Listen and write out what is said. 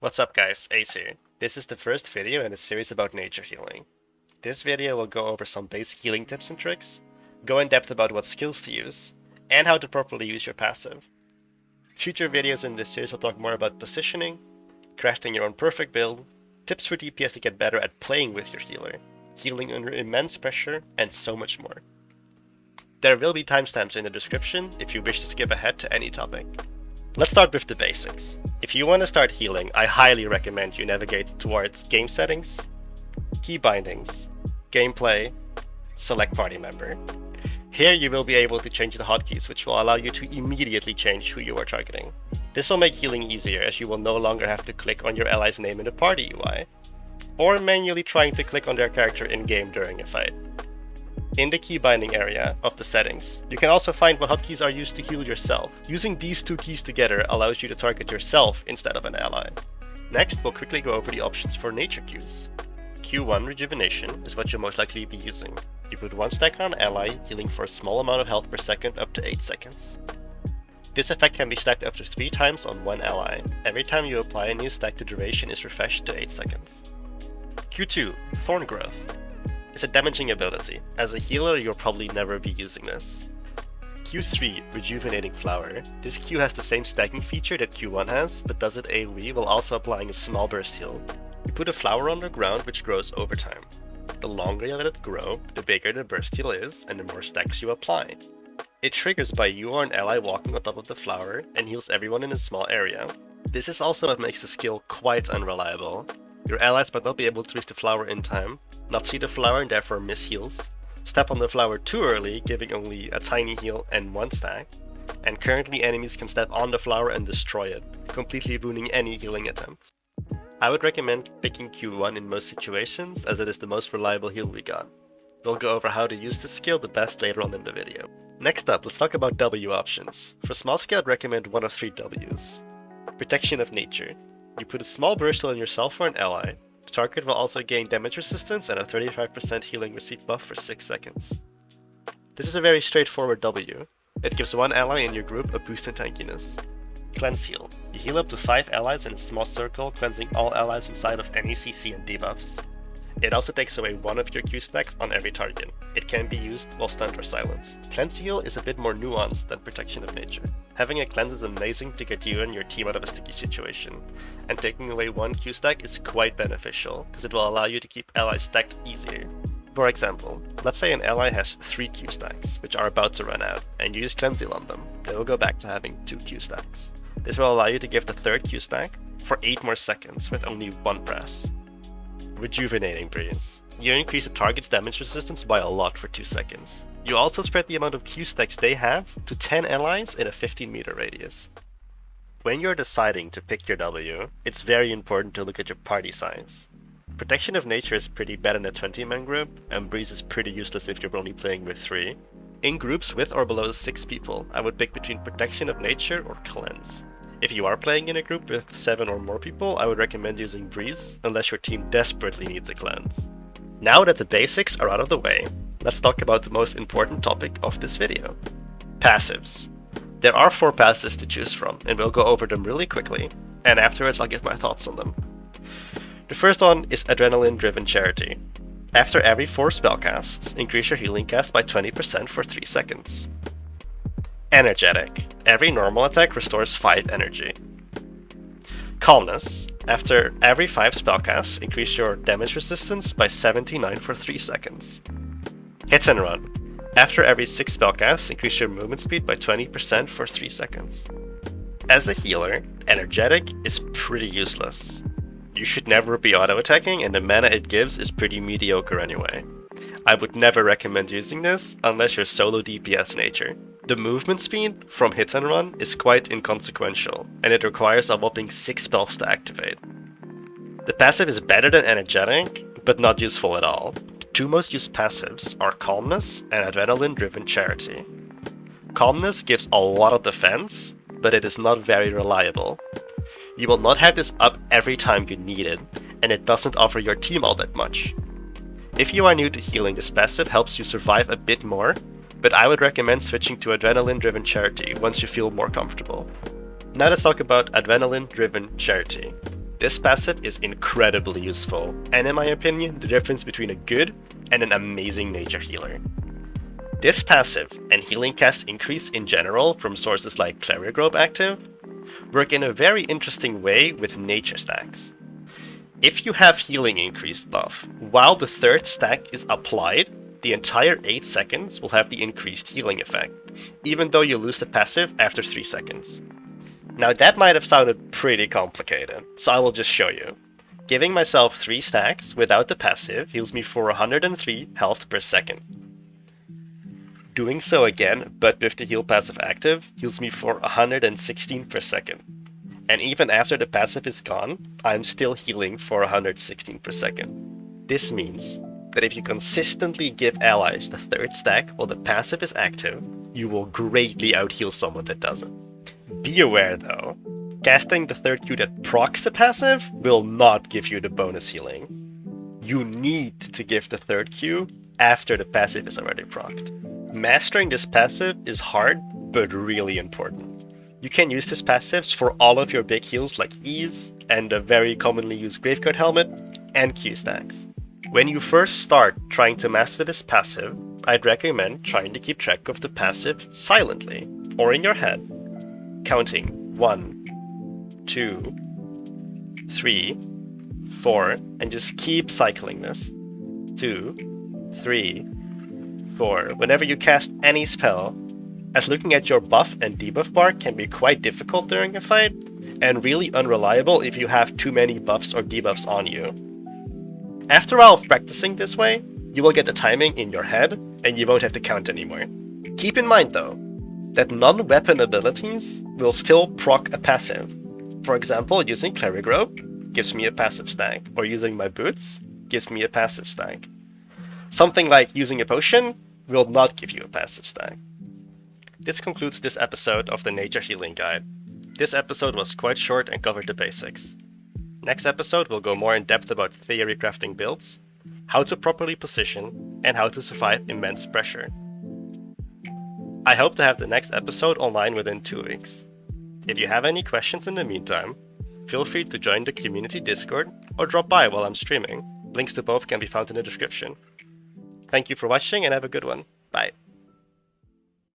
What's up guys, Ace here. This is the first video in a series about nature healing. This video will go over some basic healing tips and tricks, go in depth about what skills to use, and how to properly use your passive. Future videos in this series will talk more about positioning, crafting your own perfect build, tips for DPS to get better at playing with your healer, healing under immense pressure, and so much more. There will be timestamps in the description if you wish to skip ahead to any topic. Let's start with the basics. If you want to start healing, I highly recommend you navigate towards Game Settings, Key Bindings, Gameplay, Select Party Member. Here you will be able to change the hotkeys, which will allow you to immediately change who you are targeting. This will make healing easier, as you will no longer have to click on your ally's name in the party UI, or manually trying to click on their character in-game during a fight. In the key binding area of the settings, you can also find what hotkeys are used to heal yourself. Using these two keys together allows you to target yourself instead of an ally. Next, we'll quickly go over the options for nature Qs. Q1 Rejuvenation is what you'll most likely be using. You put 1 stack on an ally, healing for a small amount of health per second up to 8 seconds. This effect can be stacked up to 3 times on one ally. Every time you apply a new stack, the duration is refreshed to 8 seconds. Q2 Thorn Growth. It's a damaging ability. As a healer, you'll probably never be using this. Q3 Rejuvenating Flower. This Q has the same stacking feature that Q1 has, but does it AoE while also applying a small burst heal. You put a flower on the ground which grows over time. The longer you let it grow, the bigger the burst heal is and the more stacks you apply. It triggers by you or an ally walking on top of the flower and heals everyone in a small area. This is also what makes the skill quite unreliable. Your allies might not be able to reach the flower in time, not see the flower and therefore miss heals, step on the flower too early, giving only a tiny heal and 1 stack, and currently enemies can step on the flower and destroy it, completely ruining any healing attempts. I would recommend picking Q1 in most situations, as it is the most reliable heal we got. We'll go over how to use this skill the best later on in the video. Next up, let's talk about W options. For Smallscale, I'd recommend one of 3 Ws. Protection of Nature. You put a small burst heal on yourself or an ally. The target will also gain damage resistance and a 35% healing receipt buff for 6 seconds. This is a very straightforward W. It gives one ally in your group a boost in tankiness. Cleanse Heal. You heal up to 5 allies in a small circle, cleansing all allies inside of any CC and debuffs. It also takes away 1 of your Q stacks on every target. It can be used while stunned or silenced. Cleanse Heal is a bit more nuanced than Protection of Nature. Having a cleanse is amazing to get you and your team out of a sticky situation, and taking away 1 Q stack is quite beneficial, because it will allow you to keep allies stacked easier. For example, let's say an ally has 3 Q stacks, which are about to run out, and you use Cleanse Heal on them. They will go back to having 2 Q stacks. This will allow you to give the 3rd Q stack for 8 more seconds with only 1 press. Rejuvenating Breeze. You increase the target's damage resistance by a lot for 2 seconds. You also spread the amount of Q stacks they have to 10 allies in a 15-meter radius. When you're deciding to pick your W, it's very important to look at your party size. Protection of Nature is pretty bad in a 20-man group, and Breeze is pretty useless if you're only playing with 3. In groups with or below 6 people, I would pick between Protection of Nature or Cleanse. If you are playing in a group with 7 or more people, I would recommend using Breeze, unless your team desperately needs a cleanse. Now that the basics are out of the way, let's talk about the most important topic of this video. Passives. There are 4 passives to choose from, and we'll go over them really quickly, and afterwards I'll give my thoughts on them. The first one is Adrenaline Driven Charity. After every 4 spellcasts, increase your healing cast by 20% for 3 seconds. Energetic. Every normal attack restores 5 energy. Calmness. After every 5 spellcasts, increase your damage resistance by 79 for 3 seconds. Hit and Run. After every 6 spellcasts, increase your movement speed by 20% for 3 seconds. As a healer, Energetic is pretty useless. You should never be auto-attacking, and the mana it gives is pretty mediocre anyway. I would never recommend using this unless you're solo DPS nature. The movement speed from Hit and Run is quite inconsequential, and it requires a whopping 6 spells to activate. The passive is better than Energetic, but not useful at all. The 2 most used passives are Calmness and Adrenaline Driven Charity. Calmness gives a lot of defense, but it is not very reliable. You will not have this up every time you need it, and it doesn't offer your team all that much. If you are new to healing, this passive helps you survive a bit more, but I would recommend switching to Adrenaline Driven Charity once you feel more comfortable. Now let's talk about Adrenaline Driven Charity. This passive is incredibly useful, and in my opinion, the difference between a good and an amazing nature healer. This passive and healing cast increase in general from sources like Cleric Active work in a very interesting way with nature stacks. If you have healing increase buff, while the third stack is applied, the entire 8 seconds will have the increased healing effect, even though you lose the passive after 3 seconds. Now that might have sounded pretty complicated, so I will just show you. Giving myself 3 stacks without the passive heals me for 103 health per second. Doing so again, but with the heal passive active, heals me for 116 per second. And even after the passive is gone, I'm still healing for 116 per second. This means that if you consistently give allies the third stack while the passive is active, you will greatly out-heal someone that doesn't. Be aware though, casting the third Q that procs the passive will not give you the bonus healing. You need to give the third Q after the passive is already procced. Mastering this passive is hard, but really important. You can use this passives for all of your big heals like Ease and a very commonly used Gravecoat Helmet and Q stacks. When you first start trying to master this passive, I'd recommend trying to keep track of the passive silently or in your head, counting 1, 2, 3, 4, and just keep cycling this. 2, 3, 4. Whenever you cast any spell, as looking at your buff and debuff bar can be quite difficult during a fight, and really unreliable if you have too many buffs or debuffs on you. After a while of practicing this way, you will get the timing in your head, and you won't have to count anymore. Keep in mind though, that non-weapon abilities will still proc a passive. For example, using Cleric Robe gives me a passive stack, or using my boots gives me a passive stack. Something like using a potion will not give you a passive stack. This concludes this episode of the Nature Healing Guide. This episode was quite short and covered the basics. Next episode will go more in depth about theory crafting builds, how to properly position, and how to survive immense pressure. I hope to have the next episode online within 2 weeks. If you have any questions in the meantime, feel free to join the community Discord or drop by while I'm streaming. Links to both can be found in the description. Thank you for watching and have a good one. Bye.